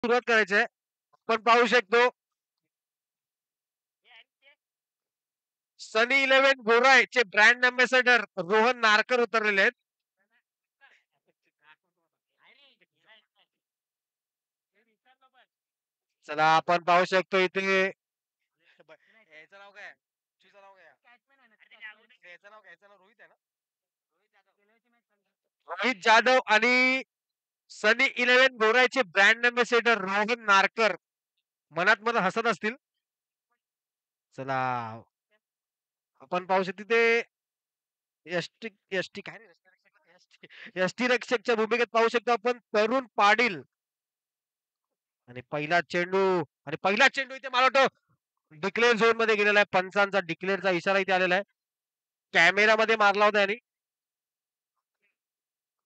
सुरुवात करायची आहे. आपण पाहू शकतो सनी इलेव्हन गोरायचे ब्रँड अँबॅसेडर रोहन नारकर उतरलेले आहेत. चला आपण पाहू शकतो इथे याचं नाव काय? तुझं नाव काय? याचं नाव काय? याचं नाव रोहित आहे ना? रोहित जाधव आणि सनी इलेव्हन गोरायचे ब्रँड अँबॅसेडर रोहन नारकर मनात मनात हसत असतील. चला आपण पाहू शकतो तिथे एसटी एसटी काय एसटी रक्षकच्या भूमिकेत पाहू शकतो आपण तरुण पाटील आणि पहिला चेंडू इथे मला वाटतं डिक्लेअर झोन मध्ये गेलेला आहे. पंचांचा डिक्लेअरचा इशारा इथे आलेला आहे. कॅमेरामध्ये मारला होता यांनी.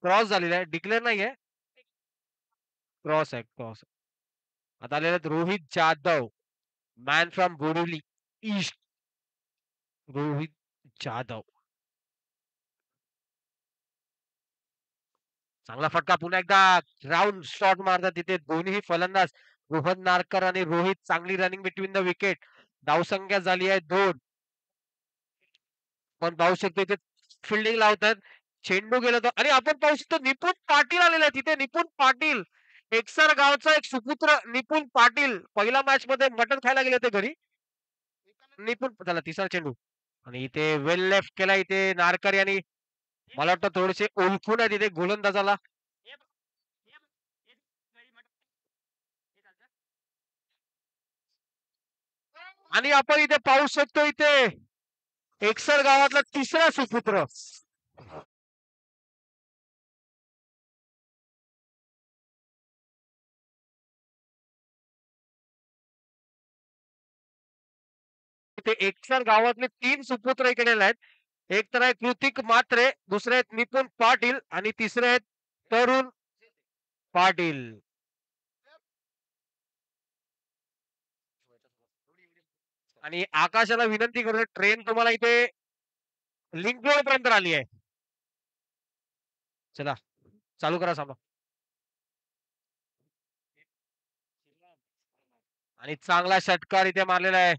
क्रॉस झालेला आहे. डिक्लेअर नाहीये. क्रॉस आहे क्रॉस. आता आलेले आहेत Rohit Jadhav man from Borivali east. Rohit Jadhav चांगला फटका पुन्हा एकदा राऊंड शॉट मारतात तिथे दोन्ही फलंदाज रोहन नारकर आणि रोहित. चांगली रनिंग बिटवीन द विकेट. धावसंख्या झाली आहे 2. पण पाहू शकतो इथे फिल्डिंग लावतात. चेंडू गेला तर आणि आपण पाहू शकतो निपुण पाटील आलेला आहे तिथे. निपुण पाटील एकसर गावचा एक सुपुत्र निपुण पाटील पहिल्या मॅच मध्ये मटण खायला गेले होते घरी. निपुण झाला तिसरा चेंडू आणि इथे वेल लेफ्ट केला इथे नारकर यांनी. मला वाटतं थोडेसे ओळखून आहे तिथे गोलंदाजाला. आणि आपण इथे पाहू शकतो इथे एकसर गावातला तिसरा सुपुत्र ते एकसर गावातले 3 सुपुत्र इकडे आहेत. एक तर आहे कृतिक म्हात्रे, दुसरे आहेत निपुण पाटील आणि तिसरे आहेत तरुण पाटील. आणि आकाशाला विनंती करतो ट्रेन तुम्हाला इथे लिंक रोड पर्यंत आली आहे. चला चालू करा सामना. आणि चांगला षटकार इथे मारलेला आहे.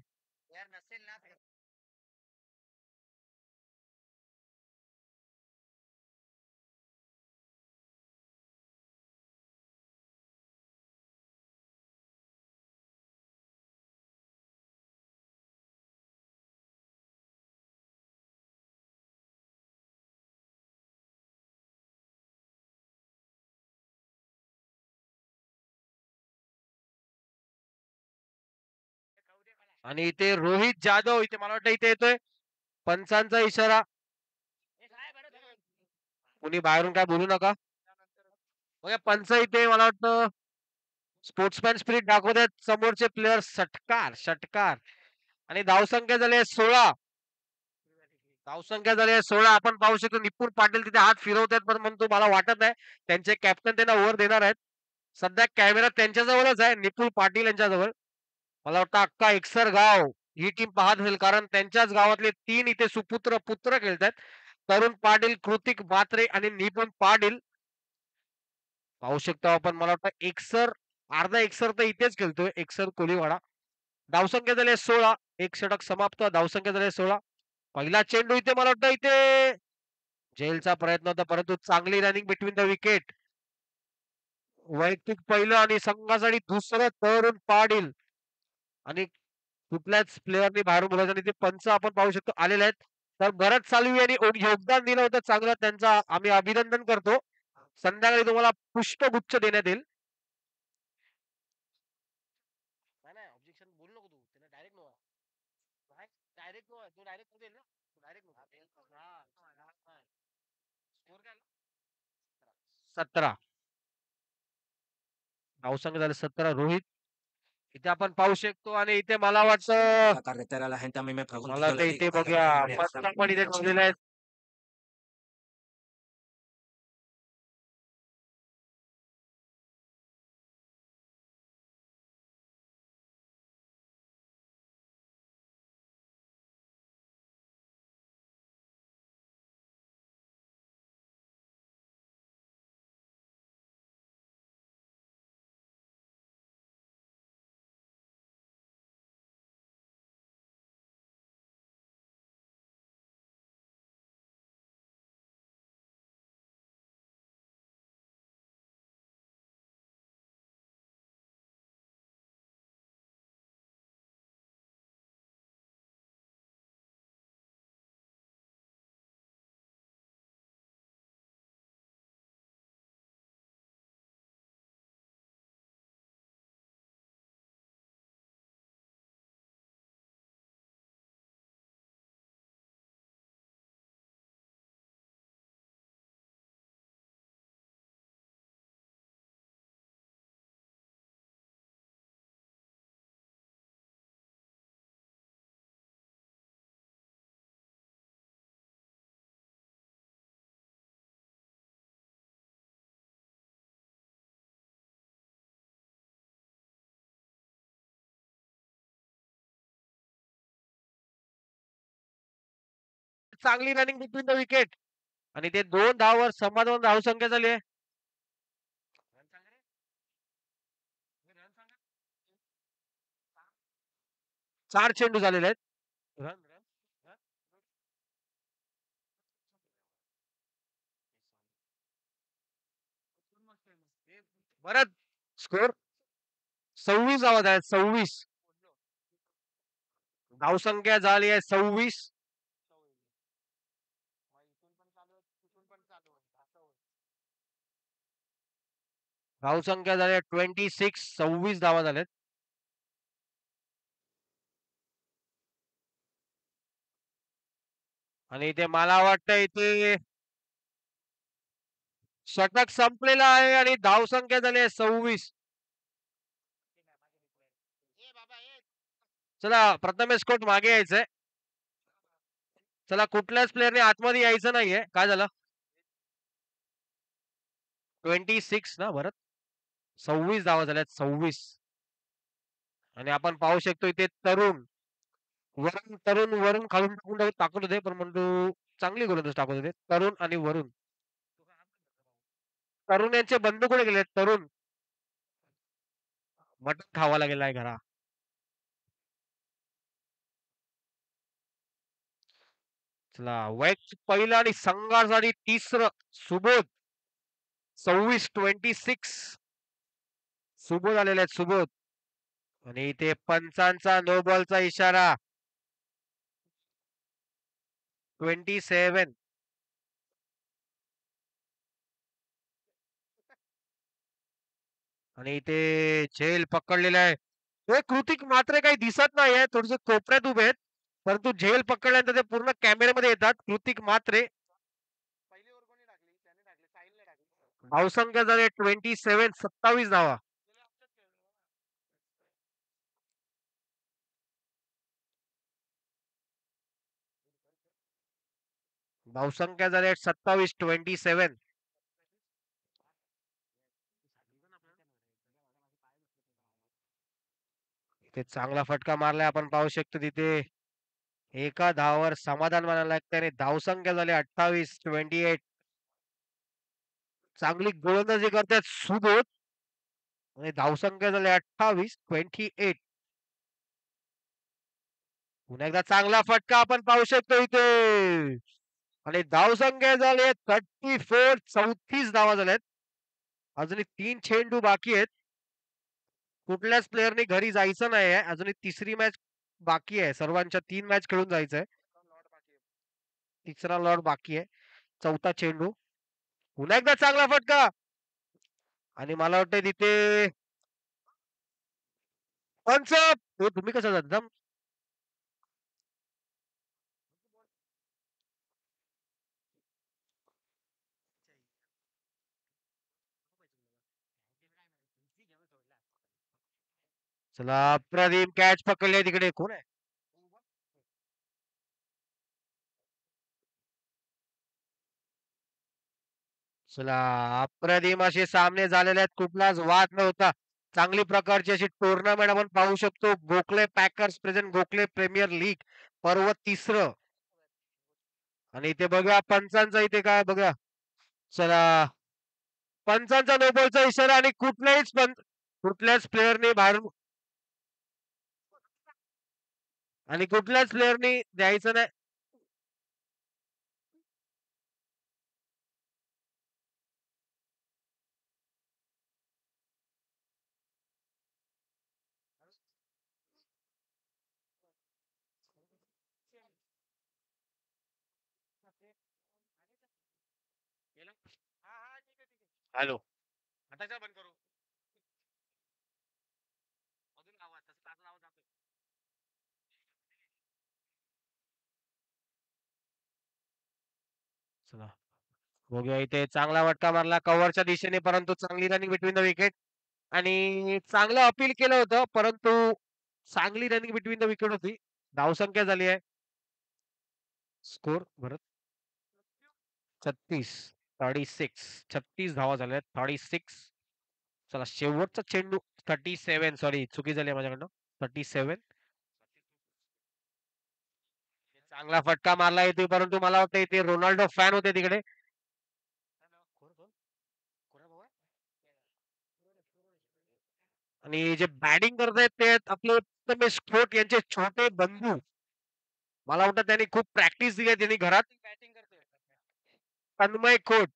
आणि इथे रोहित जाधव इथे मला वाटतं इथे येतोय. पंचांचा इशारा. कुणी बाहेरून काय बोलू नका. बघा पंच इथे मला वाटतं स्पोर्ट्समॅन स्पिरिट दाखवतात समोरचे प्लेयर. षटकार आणि धावसंख्या झाली आहे 16. धावसंख्या झाली आहे 16. आपण पाहू शकतो निपुण पाटील तिथे हात फिरवतात पण म्हणतो मला वाटत नाही त्यांचे कॅप्टन त्यांना वर देणार आहेत. सध्या कॅमेरा त्यांच्याजवळच आहे निपुण पाटील यांच्याजवळ. मला वाटतं अख्खा एकसर गाव ही टीम पाहत असेल कारण त्यांच्याच गावातले 3 इथे सुपुत्र पुत्र खेळतात. तरुण पाटील, कृतिक म्हात्रे आणि निपुण पाटील. पाहू शकतो आपण मला वाटतं एकसर अर्धा एकसर तर इथेच खेळतोय एकसर कोलीवाडा. धावसंख्या झाली 16. एक षटक समाप्त. धावसंख्या झाली 16. पहिला चेंडू इथे मला वाटतं इथे झेलचा प्रयत्न होता परंतु चांगली रनिंग बिटवीन द विकेट. वैयक्तिक पहिलं आणि संघासाठी दुसरं तरुण पाटील आणि कुठल्याच प्लेअरनी बाहेरून बोलायचं आणि ते पंच आपण पाहू शकतो आलेले आहेत. तर भरत सालवी यांनी योगदान दिलं होतं चांगलं त्यांचा आम्ही अभिनंदन करतो. संध्याकाळी तुम्हाला पुष्पगुच्छ देण्यात येईल. नाही नाही ऑब्जेक्शन बोलू नको तू त्याला डायरेक्ट नो डायरेक्ट नो तू डायरेक्ट देईल ना डायरेक्ट नो. स्कोर काय 17. धावसंख्या झाले 17. रोहित इथे आपण पाहू शकतो आणि इथे मला वाटतं La carretera la gente a mí me pregunta, मला yo ते le इथे digo que बघूया no me पंच पण इथे ठेवलेले आहेत. चांगली रनिंग बिटवीन द विकेट आणि ते 2 धावावर समाधान धावसंख्या झाली आहे. 4 चेंडू झालेले आहेत. Run, run, run. परत स्कोर 26 धावा आहेत. 26 धावसंख्या झाली आहे 26. धावसंख्या झाली आहे 26. 26 धावा झाल्यात. आणि इथे मला वाटतं इथे षटक संपलेलं आहे आणि धावसंख्या झाली आहे 26. चला प्रथमेश कोट मागे यायचंय. चला कुठल्याच प्लेअरने आतमध्ये यायचं नाहीये. काय झालं? 26 ना परत 26 धावा झाल्यात 26. आणि आपण पाहू शकतो इथे तरुण खालून टाकत होते पण म्हणतो चांगली गोलंदाज टाकत होते तरुण आणि वरुण. तरुण यांचे बंधू कुठे गेले? तरुण मटण खावायला गेलाय घरा. चला वैयक्तिक पहिलं आणि संघासाठी तिसरं सुबोध 26 सुबोध आलेले आहेत सुबोध. आणि इथे पंचांचा नो बॉलचा इशारा 27. आणि इथे झेल पकडलेला आहे. हे कृतिक मात्र काही दिसत नाहीये. थोडेसे कोपऱ्यात उभे आहेत. परंतु झेल पकडल्यानंतर ते पूर्ण कॅमेऱ्यामध्ये येतात. कृतिक मात्रे. धावसंख्या झाली 27. 27 धावा. धावसंख्या झाली 27. 27. इथे चांगला फटका मारलाय आपण पाहू शकतो तिथे एका धावावर समाधान मानायला लागते आणि धावसंख्या झाली 28. 28. चांगली गोलंदाजी करतात सुबोध आणि धावसंख्या झाली 28. 28. पुन्हा एकदा चांगला फटका आपण पाहू शकतो इथे आणि धावसंख्या झाली 34. 34 धावा झाल्यात. अजूनही 3 चेंडू बाकी आहेत. कुठल्याच प्लेअरने घरी जायचं नाही आहे. अजूनही तिसरी मॅच बाकी आहे. सर्वांच्या 3 मॅच खेळून जायचंय. तिसरा लॉट बाकी आहे. चौथा चेंडू. पुन्हा एकदा चांगला फटका आणि मला वाटतं तिथे पंच हो तुम्ही कसं एकदम चला प्रदीप कॅच पकडले तिकडे कोण आहे? चला अप्रतिम असे सामने झालेले आहेत. कुठलाच वाद नव्हता. चांगली प्रकारची अशी टुर्नामेंट आपण पाहू शकतो. Gokhale packers present Gokhale premier league पर्व तिसरं आणि इथे बघा पंचांचा इथे काय बघा. चला पंचांचा नो बॉलचा इशारा आणि कुठल्याच प्लेअरने बाहेरून आणि कुठल्याच प्लेअरनी द्यायचं नाही. हॅलो आता काय बंद करू अजून आवाज तसं आवाज जातोय. चला बघूया इथे चांगला फटका मारला कव्हरच्या दिशेने परंतु चांगली रनिंग बिटवीन द विकेट आणि चांगलं अपील केलं होतं परंतु चांगली रनिंग बिटवीन द विकेट होती. धावसंख्या झाली आहे स्कोर परत 36. 36. 36 धावा झाल्या 36. चला शेवटचा चेंडू 37 सॉरी चुकी झाली माझ्याकडनं 37. चांगला फटका मारला इथे, परंतु मला वाटतं इथे रोनाल्डो फॅन होते तिकडे. आणि जे बॅटिंग करतायत ते आहेत आपले प्रथमेश खोट यांचे छोटे बंधू. मला वाटतं त्यांनी खूप प्रॅक्टिस दिली आहे त्यांनी घरात. तन्मय खोट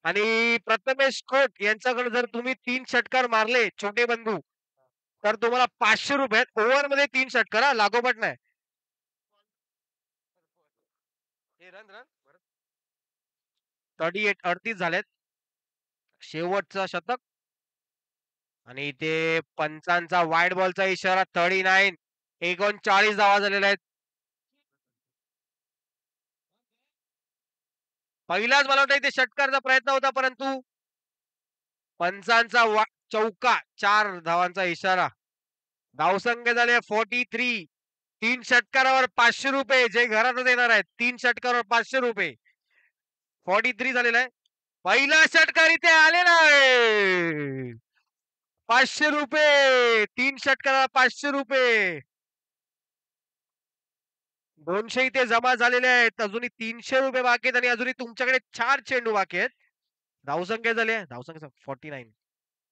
आणि प्रथमेश खोट यांच्याकडे जर तुम्ही 3 षटकार मारले छोटे बंधू, तर तुम्हाला ₹500 ओव्हरमध्ये 3 षटकार हां, लागोपाठ नाही. हे रन रन 38 झालेत. शेवटचं शतक आणि इथे पंचांचा वाईड बॉलचा इशारा 39 39 धावा झालेल्या आहेत. पहिलाच मला वाटतं इथे षटकारचा प्रयत्न होता, परंतु पंचांचा चौका 4 धावांचा इशारा. धावसंख्या झाले 43. 3 षटकारावर ₹500 जे घरातच येणार आहेत. 3 षटकारावर ₹500. 43 झालेला आहे. पहिला षटकार इथे आलेला आहे. ₹500 3 षटकाराला ₹500. 200 इथे जमा झालेले आहेत. अजूनही ₹300 बाकी आहेत आणि अजूनही तुमच्याकडे 4 चेंडू बाकी आहेत. धावसंख्या झाली आहे. धावसंख्या 49.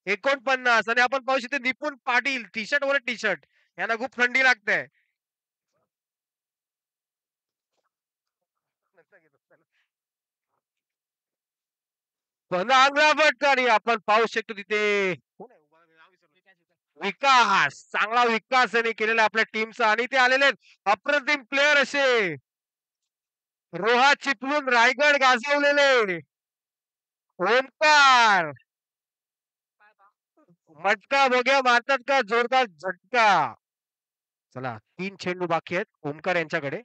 49 आणि आपण पाहू शकतो निपुण पाटील टी-शर्ट वर टी-शर्ट. यांना खूप थंडी लागते. चांगला फटकारी आपण पाहू शकतो तिथे विकास चांगला विकास त्यांनी केलेला आपल्या टीमचा आणि ते आलेले अप्रतिम प्लेयर असे रोहा चिपळूण रायगड गाजवलेले ओमकार मटका बघ्या मारतात का जोरदार झटका. चला 3 चेंडू बाकी आहेत ओमकार यांच्याकडे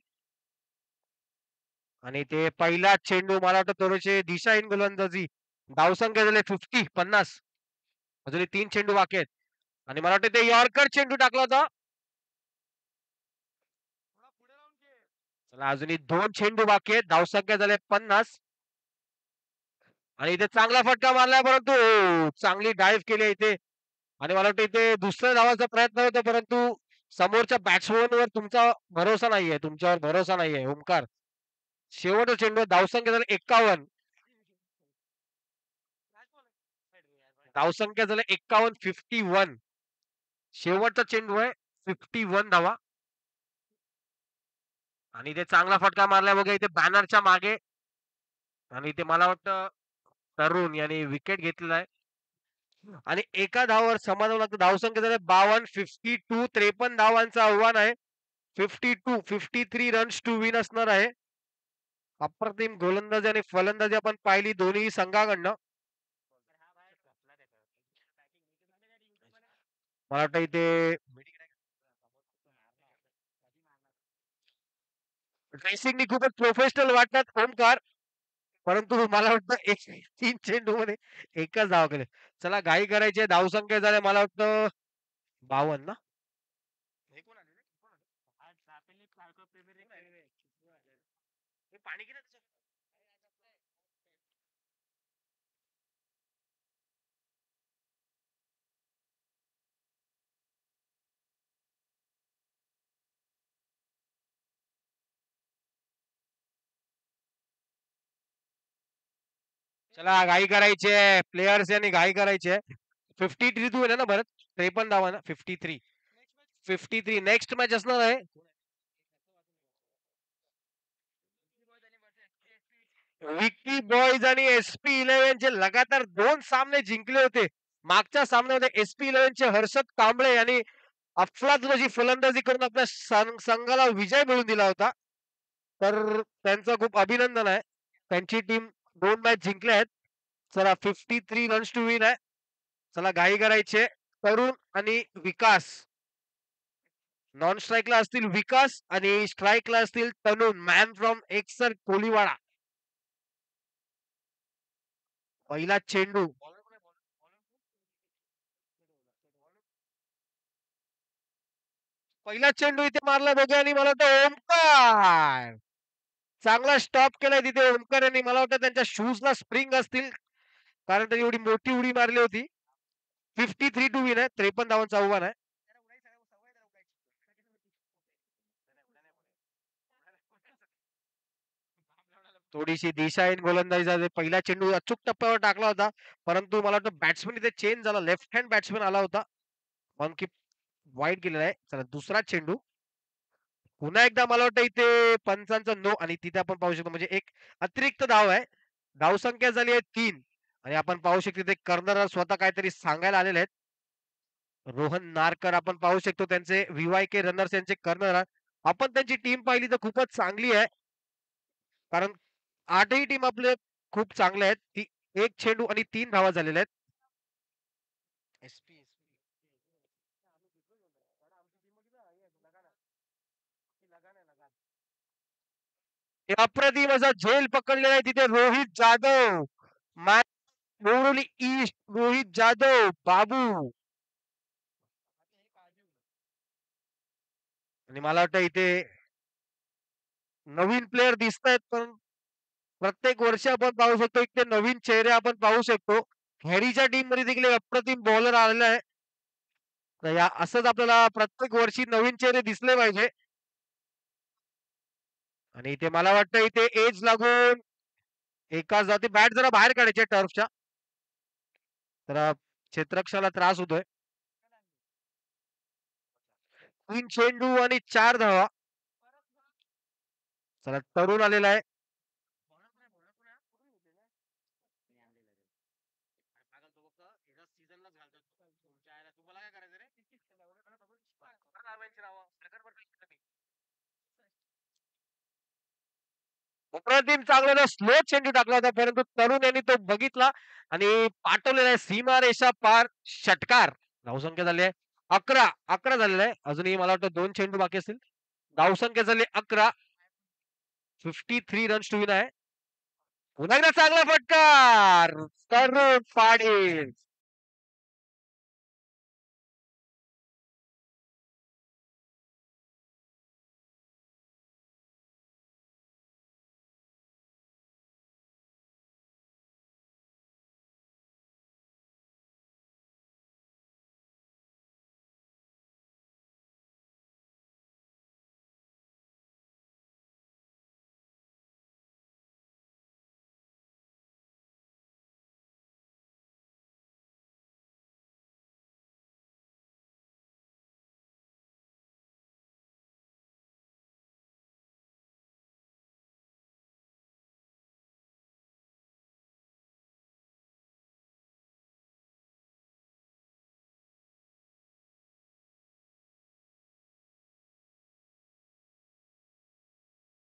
आणि ते पहिला चेंडू मला वाटतं थोडेसे दिशाहीन गोलंदाजी धावसंख्या झाले 50. अजूनही 3 चेंडू बाकी आहेत आणि मला वाटतं ते यॉर्कर चेंडू टाकला होता. चला अजूनही 2 चेंडू बाकी आहेत. धावसंख्या झाले 50 आणि इथे चांगला फटका मारलाय परंतु चांगली डाईव्ह केली इथे आणि मला वाटतं इथे दुसऱ्या धावाचा प्रयत्न होता परंतु समोरच्या बॅट्समनवर तुमचा भरोसा नाहीये. तुमच्यावर भरोसा नाहीये ओमकार. शेवटचा चेंडू धावसंख्या झाली 51. धावसंख्या झाली 51. शेवटचा चेंडू आहे 51 धावा आणि इथे चांगला फटका मारलाय बघा इथे बॅनरच्या मागे आणि इथे मला वाटतं तरुण याने विकेट घेतलेला आहे. आणि एका धावावर समाधान लागतं. धावसंख्या झाली 52, 52 53 धावांचं आव्हान आहे. 52, 53 रन्स टू विन असणार आहे. अप्रतिम गोलंदाजी आणि फलंदाजी आपण पाहिली दोन्ही संघाकडनं. मला वाटतं इथे ड्रेसिंगनी खूपच प्रोफेशनल वाटतात ओमकार. परंतु मला वाटतं 3 चेंडूमध्ये एकच धाव केली. चला घाई करायची आहे. धावसंख्या झाल्या मला वाटतं 52 ना? हे कोण आले रे? कोण आले? आज आपली फाल्को प्रीमियर लीग हे पाणी किती त्याच्यात? चला घाई करायची आहे. प्लेयर्स यांनी घाई करायची आहे. 53 तू आहे ना भरत? 53 धावा ना? 53. 53 नेक्स्ट मॅच असणार आहे. विकी बॉयज आणि एसपी 11 चे लगातार 2 सामने जिंकले होते. मागच्या सामन्यामध्ये एसपी 11 चे हर्षद कांबळे यांनी अफलातून फलंदाजी करून आपल्या संघाला विजय मिळवून दिला होता. तर त्यांचं खूप अभिनंदन आहे. त्यांची टीम 2 मॅच जिंकल्या आहेत. चला 53 रन्स टू विन आहे. चला घाई करायचे. तरुण आणि विकास नॉन स्ट्राईकला असतील विकास आणि स्ट्राईकला असतील तरुण मॅन फ्रॉम एक्सर कोलीवाडा. पहिला चेंडू पहिला चेंडू इथे मारला बघा आणि मला वाटतं ओमकार चांगला स्टॉप केलाय तिथे ओमकार यांनी. मला वाटतं त्यांच्या शूजला स्प्रिंग असतील कारण त्यांनी एवढी मोठी उडी मारली होती. 53 टू विन आहे. 53 धावांचं आव्हान आहे. थोडीशी दिशाहीन गोलंदाजी झाली. पहिला चेंडू अचूक टप्प्यावर टाकला होता. परंतु मला वाटतं बॅट्समन इथे चेंज झाला. लेफ्ट हँड बॅट्समन आला होता. ऑन की वाईड केलेला आहे. चला दुसरा चेंडू. पुन्हा एकदा मला वाटतं इथे पंचांचा नो आणि तिथे आपण पाहू शकतो म्हणजे एक अतिरिक्त धाव आहे. धावसंख्या झाली आहे 3 आणि आपण पाहू शकतो तिथे कर्णधार स्वतः काहीतरी सांगायला आलेले आहेत. रोहन नारकर आपण पाहू शकतो त्यांचे व्ही-वाय-के रनर्स यांचे कर्णधार. आपण त्यांची टीम पाहिली तर खूपच चांगली आहे. कारण 8ही टीम आपले खूप चांगले आहेत. ती 1 चेंडू आणि 3 धावा झालेल्या आहेत. अप्रतिम असा झेल पकडलेला आहे तिथे रोहित जाधव. बोरिवली ईस्ट रोहित जाधव, बाबू आणि मला वाटतं इथे नवीन प्लेयर दिसतायत पण प्रत्येक वर्षी आपण पाहू शकतो इथे नवीन चेहरे आपण पाहू शकतो. हॅरीच्या टीममध्ये देखील एक अप्रतिम बॉलर आलेला आहे. तर या असंच आपल्याला प्रत्येक वर्षी नवीन चेहरे दिसले पाहिजे आणि इथे मला वाटतं इथे एज लागून एका जाती बॅट जरा बाहेर काढायची टर्फच्या. तर क्षेत्ररक्षणाला त्रास होतोय. 3 चेंडू आणि 4 धावा. चला तरुण आलेला आहे. अप्रतिम चांगला स्लो चेंडू टाकला होता परंतु तरुण यांनी तो बघितला आणि पाठवलेला आहे सीमारेषा पार षटकार. धावसंख्या झाली आहे 11. 11 झालेला आहे. अजूनही मला वाटतं 2 चेंडू बाकी असतील. धावसंख्या झाली 11. 53 रन्स टू विन आहे. पुन्हा एकदा चांगला फटकार. तरुण पाटील.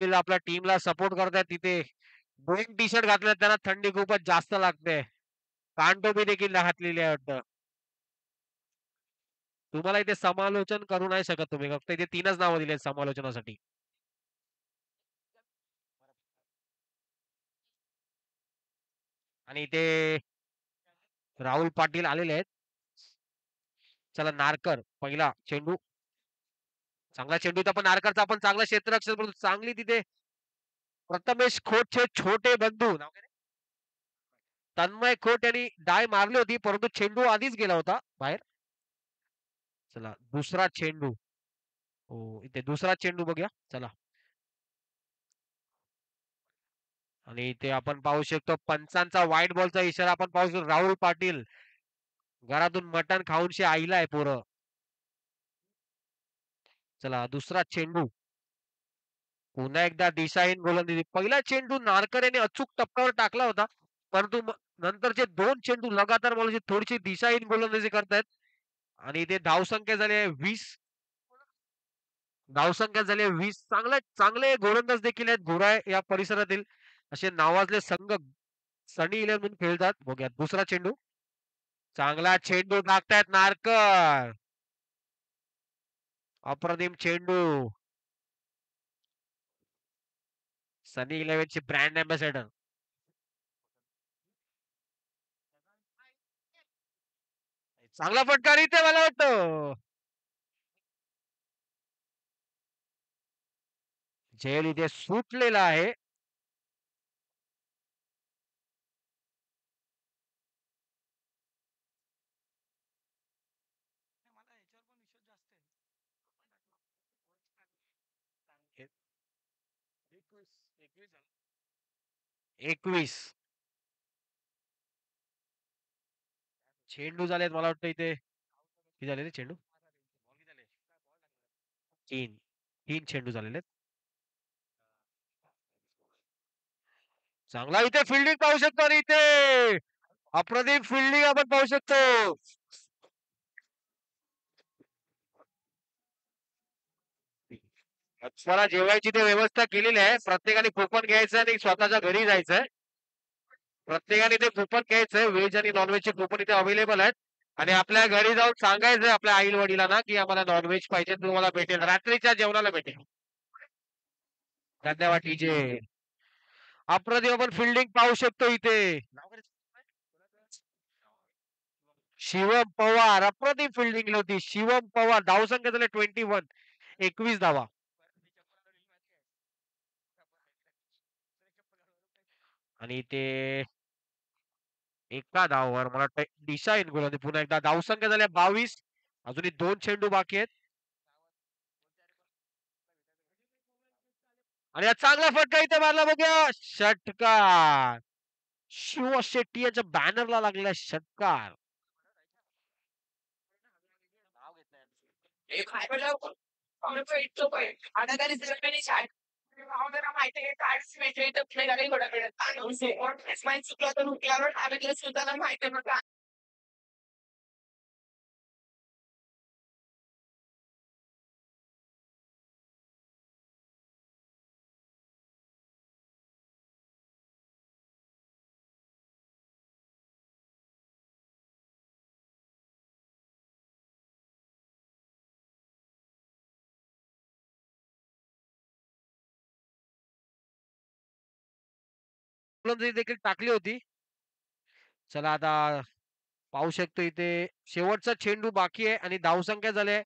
आपल्या टीमला सपोर्ट करतायत तिथे 2 टी-शर्ट घातलेत त्यांना थंडी खूपच जास्त लागते. कानटोपी देखील घातलेली आहे वाटतं. तुम्हाला इथे समालोचन करू नाही शकत तुम्ही. फक्त इथे 3च नावं दिली आहेत समालोचनासाठी. आणि इथे राहुल पाटील आलेले आहेत. चला नारकर पहिला चेंडू. चांगला चेंडू होता पण नारकरचा आपण चांगला क्षेत्ररक्षण करतो. चांगली तिथे प्रथमेश खोटचे छोटे बंधू नाव काय रे? तन्मय खोट यांनी डाय मारली होती परंतु चेंडू आधीच गेला होता बाहेर. चला दुसरा चेंडू. हो इथे दुसरा चेंडू बघूया. चला आणि इथे आपण पाहू शकतो पंचांचा व्हाईट बॉलचा इशारा आपण पाहू शकतो. राहुल पाटील घरातून मटण खाऊनशी आईला आहे पोरं. चला दुसरा चेंडू. पुन्हा एकदा दिशाहीन गोलंदाजी. पहिला चेंडू नारकर याने अचूक टप्प्यावर टाकला होता. परंतु नंतरचे 2 चेंडू लगातार बॉलची थोडीशी दिशाहीन गोलंदाजी करतायत आणि इथे धावसंख्या झाली आहे 20. धावसंख्या झाली आहे 20. चांगले गोलंदाज देखील आहेत घोराय या परिसरातील. असे नावाजले संघ सनी इलेव्हन म्हणून खेळतात. बघूया दुसरा चेंडू. चांगला चेंडू टाकतायत नारकर. अप्रतिम चेंडू. सनी इलेव्हनचे ब्रँड अँबॅसेडर. चांगला फटकार इथे मला वाटतं. झेल इथे सुटलेला आहे. हे 21 झालं. 21. चेंडू झालेत मला वाटतं इथे. किती झाले रे चेंडू? 3. 3 चेंडू झालेले आहेत. चांगला इथे फिल्डिंग पाहू शकतो आणि इथे अप्रतिम फिल्डिंग आपण पाहू शकतो. मला जेवायची ते व्यवस्था केलेली आहे. प्रत्येकाने कुपन घ्यायचं आणि स्वतःच्या घरी जायचंय. प्रत्येकाने ते कुपन घ्यायचंय. व्हेज आणि नॉनव्हेजचे कुपन इथे अवेलेबल आहेत. आणि आपल्या घरी जाऊन सांगायचंय आपल्या आई वडिलांना की आम्हाला नॉनव्हेज पाहिजे तुम्हाला भेटेल. रात्रीच्या जेवणाला भेटेल. धन्यवाद टीजे. अप्रतिम आपण फिल्डिंग पाहू शकतो इथे. शिवम पवार अप्रतिम फिल्डिंग होती. शिवम पवार धावसंख्या झाले 21. 21 धावा. आणि ते एका धावावर मला वाटतं दिशा येईल गोल पुन्हा एकदा धावसंख्या झाल्या 22. अजूनही 2 चेंडू बाकी आहेत. आणि हा चांगला फटका इथे मारला बघूया. षटकार. शिव शेट्टी यांच्या बॅनरला लागलेला षटकार. देखील टाकली होती. चला आता पाहू शकतो इथे शेवटचा चेंडू बाकी आहे आणि धावसंख्या झाली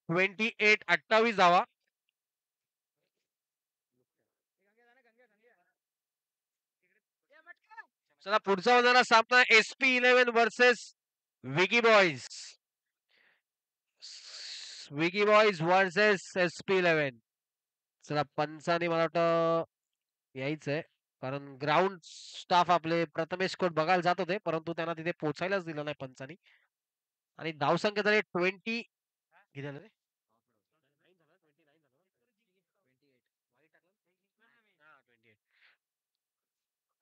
28. 28 धावा. चला पुढचा होणारा सामना SP11 versus Vicky boys. Vicky boys versus SP11. चला पंचाने मला वाटतं यायचंय. कारण ग्राउंड स्टाफ आपले प्रथमेश कोट बघायला जात होते परंतु त्यांना तिथे पोहोचायलाच दिलं नाही पंचानी. आणि धावसंख्या झाली 20. किती झालं रे?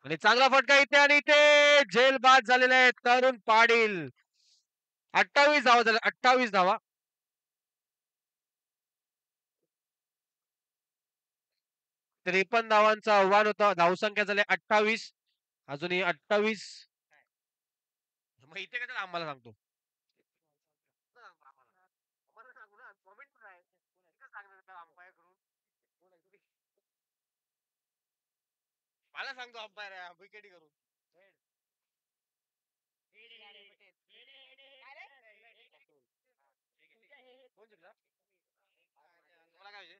आणि चांगला फटका इथे आणि इथे झेल बाद झालेले आहेत तरुण पाटील. 28 धावा झाल्या. 28 धावा. 53 धावांचं आव्हान होतं. धावसंख्या झाली 28. अजूनही 28. मग इथे काय आम्हाला सांगतो. मला सांगतो अंपायर विकेटी करून. कोण जिंकला? मला काय पाहिजे?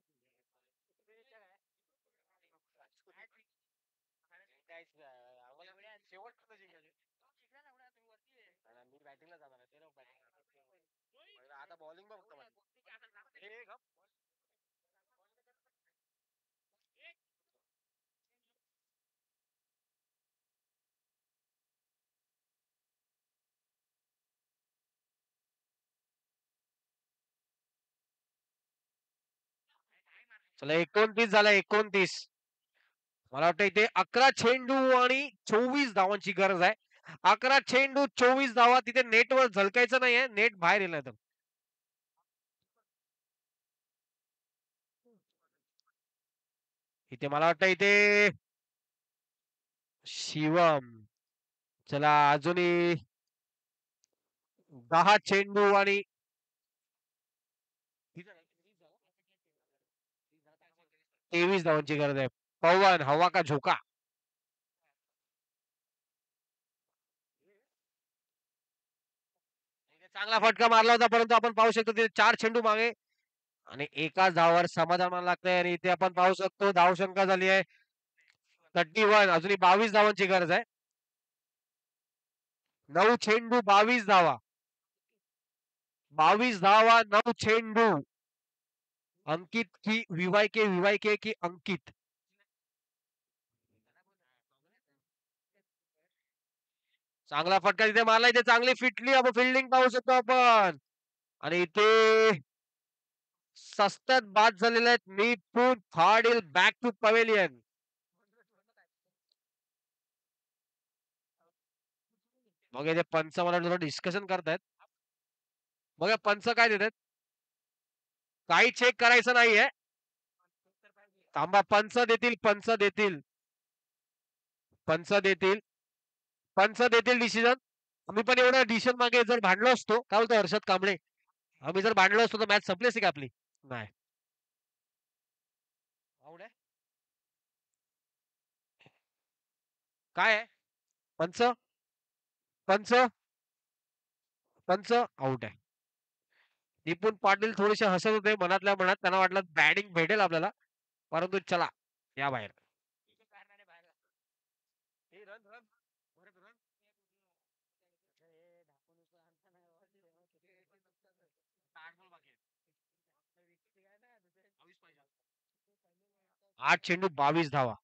शेवट जिंकायचे. मी बॅटिंगला जाणार आहे. आता बॉलिंग बघ फक्त. हे गप. चला 29 झाला 29. मला वाटतं इथे 11 चेंडू आणि 24 धावांची गरज आहे. 11 चेंडू 24 धावा. तिथे नेटवर झलकायचं नाहीये. नेट बाहेर येईल तर. इथे मला वाटतं इथे शिवम. चला अजूनही 10 चेंडू आणि 23 धावांची गरज आहे. पवन हवा का झोका. चांगला फटका मारला होता परंतु आपण पाहू शकतो तिथे 4 चेंडू मागे आणि एकाच धावावर समाधान मानावं लागतंय आणि इथे आपण पाहू शकतो धावसंख्या झाली आहे 31. अजूनही 22 धावांची गरज आहे. 9 चेंडू 22 धावा. 22 धावा 9 चेंडू. अंकित की विवायके की अंकित. चांगला फटका तिथे मारला. इथे चांगली फिटली. आपण फिल्डिंग पाहू शकतो आपण. आणि इथे सस्त्यात बाद झालेले आहेत. निपुण पाटील बॅक टू पवेलियन. मग इथे पंच मला थोडं डिस्कशन करतायत. बघा पंच काय देतात. काही चेक करायचं नाहीये. थांबा पंच देतील, पंच देतील. पंच देतील. पंच देतील डिसिजन. आम्ही पण एवढ्या डिसिजन मागे जर भांडलो असतो, काय बोलतो हर्षद कांबळे? आम्ही जर भांडलो असतो तर मॅच संपली असती का आपली? नाही. आउट आहे. काय आहे? पंच, पंच, पंच आउट आहे. निपुण पाटील थोडेसे हसत होते मनातल्या मनात. त्यांना वाटलं बॅटिंग भेटेल आपल्याला. परंतु चला या बाहेर. आठ चेंडू 22 धावा.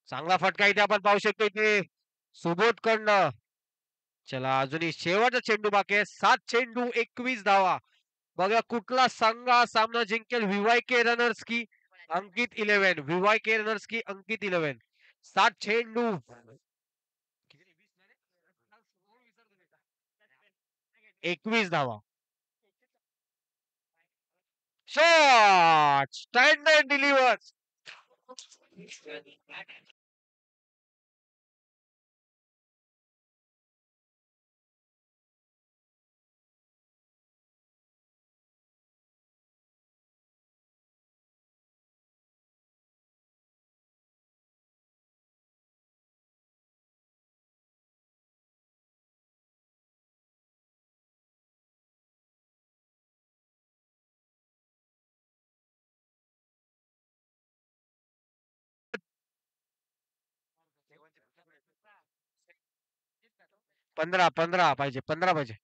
चांगला फटका इथे आपण पाहू शकतो इथे सुबोध कडनं. चला अजूनही शेवटचा चेंडू बाकी आहे. 7 चेंडू 21 धावा. बघा कुठला संघ हा सामना जिंकेल. व्हीवायके रनर्स की अंकित 11. व्हीवायके रनर्स की अंकित 11. 7 चेंडू 21 धावा. Shot stand and deliver. 15 पाहिजे. 15 पाहिजे.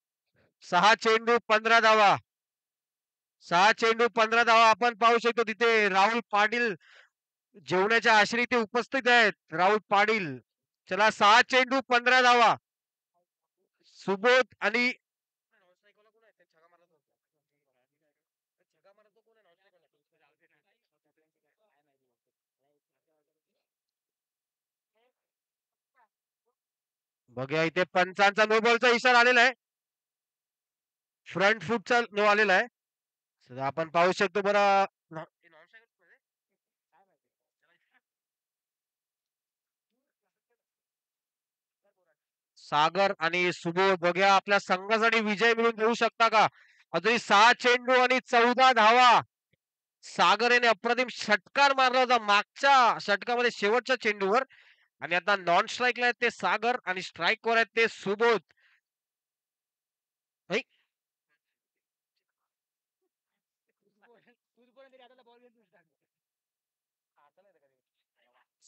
6 चेंडू 15 धावा. 6 चेंडू 15 धावा. आपण पाहू शकतो तिथे राहुल पाटील जेवणाच्या आश्री ते उपस्थित आहेत. राहुल पाटील. चला 6 चेंडू 15 धावा. सुबोध आणि बघा इथे पंचांचा नो बॉलचा इशारा आलेला आहे. फ्रंट फूटचा नो आलेला आहे. तर आपण पाहू शकतो बरं. सागर आणि सुबोध बघा आपल्या संघासाठी विजय मिळवून देऊ शकता का? अजूनही 6 चेंडू आणि 14 धावा. सागर याने अप्रतिम षटकार मारला होता मागच्या षटकामध्ये शेवटच्या चेंडूवर. आणि आता नॉन स्ट्राईकला आहेत ते सागर आणि स्ट्राईकवर आहेत ते सुबोध. नाही.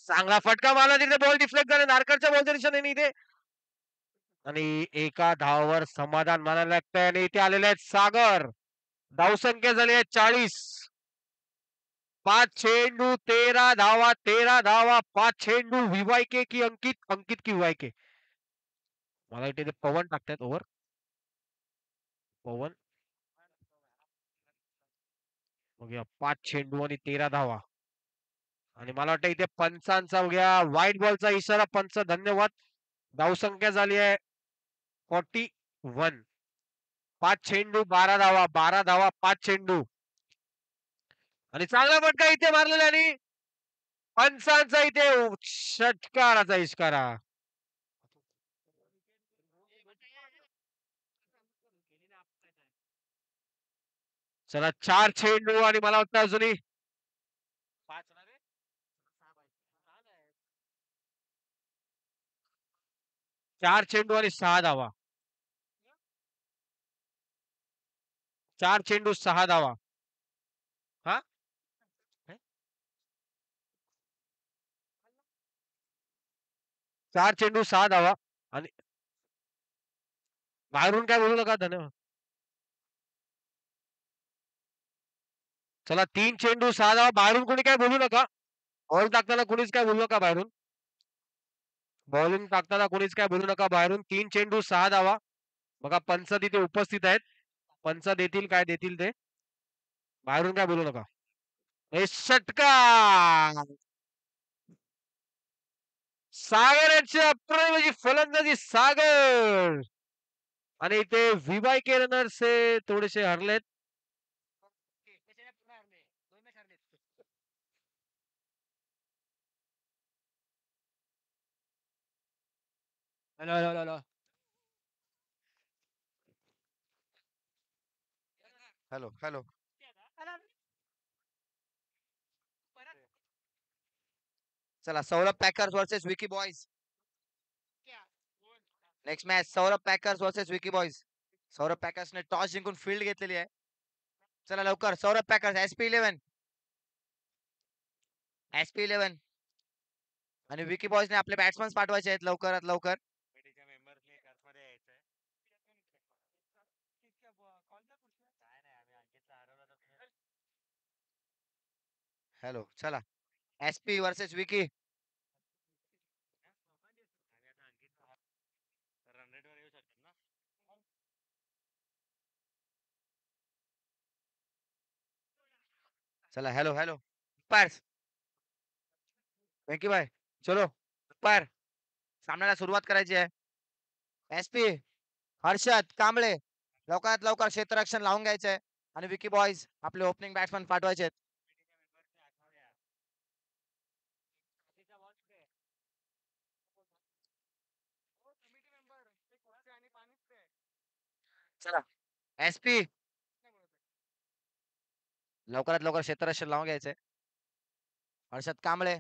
चांगला फटका मारला तिथे बॉल डिफ्लेक्ट झाले. नारकरच्या बॉलच्या दिशेने इथे. आणि एका धावावर समाधान मानायला लागतंय आणि इथे आलेले आहेत सागर. धावसंख्या झाली आहे 40. 5 चेंडू 13 धावा. 13 धावा 5 चेंडू. व्हीवायके की अंकित, अंकित की व्हीवायके. मला इथे पवन टाकतायत ओव्हर. पवन बघूया 5 चेंडू आणि 13 धावा. आणि मला वाटतं इथे पंचांचा बघूया व्हाईट बॉलचा इशारा. पंच धन्यवाद. धावसंख्या झाली आहे 41. 5 चेंडू 12 धावा. 12 धावा 5 चेंडू. आणि चांगला फटका इथे मारलेला आणि पंचांचा इथे षटकाराचा इशारा. चला 4 चेंडू आणि मला वाटतं अजूनही 4 चेंडू आणि 6 धावा. 4 चेंडू 6 धावा. हा 4 चेंडू 6 धावा. आणि बाहेरून काय बोलू नका. धन्यवाद. चला 3 चेंडू 6 धावा. बाहेरून कोणी काय बोलू नका. बॉल टाकताना कोणीच काय बोलू नका बाहेरून. बॉलिंग टाकताना कोणीच काय बोलू नका. बाहेरून 3 चेंडू 6 धावा. बघा पंच तिथे उपस्थित आहेत. पंच देतील काय देतील ते. बाहेरून काय बोलू नका. हे षटकार! सागर यांची अप्रतिम फलंदाजी सागर आणि इथे व्ही-वाय-के रनर्स हे थोडेसे हरलेत. Hello, hello, hello, hello. Hello hello. चला Saurabh packers versus Vicky boys. Next match Saurabh packers versus Vicky boys. Saurabh पॅकर्सने टॉस जिंकून फील्ड घेतलेली आहे. चला लवकर सौरभ पॅकर्स SP11. SP11 आणि विकी बॉयजने आपले बॅट्समन पाठवायचे आहेत लवकरात लवकर. हॅलो चला SP वर्सेस विकी. चला हॅलो हॅलो. पार्स वेंकी भाई चलो पर सामन्याला सुरुवात करायची आहे. SP हर्षद कांबळे लवकरात लवकर क्षेत्ररक्षण लावून घ्यायचंय आणि विकी बॉयज आपले ओपनिंग बॅट्समन पाठवायचे आहेत. चला SP लवकरात लवकर क्षेत्ररक्षण लावून घ्यायचंय. हर्षद कांबळे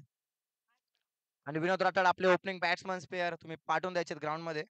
आणि विनोद राठोड आपले ओपनिंग बॅट्समन पेअर तुम्ही पाठवून द्यायचे ग्राउंड मध्ये.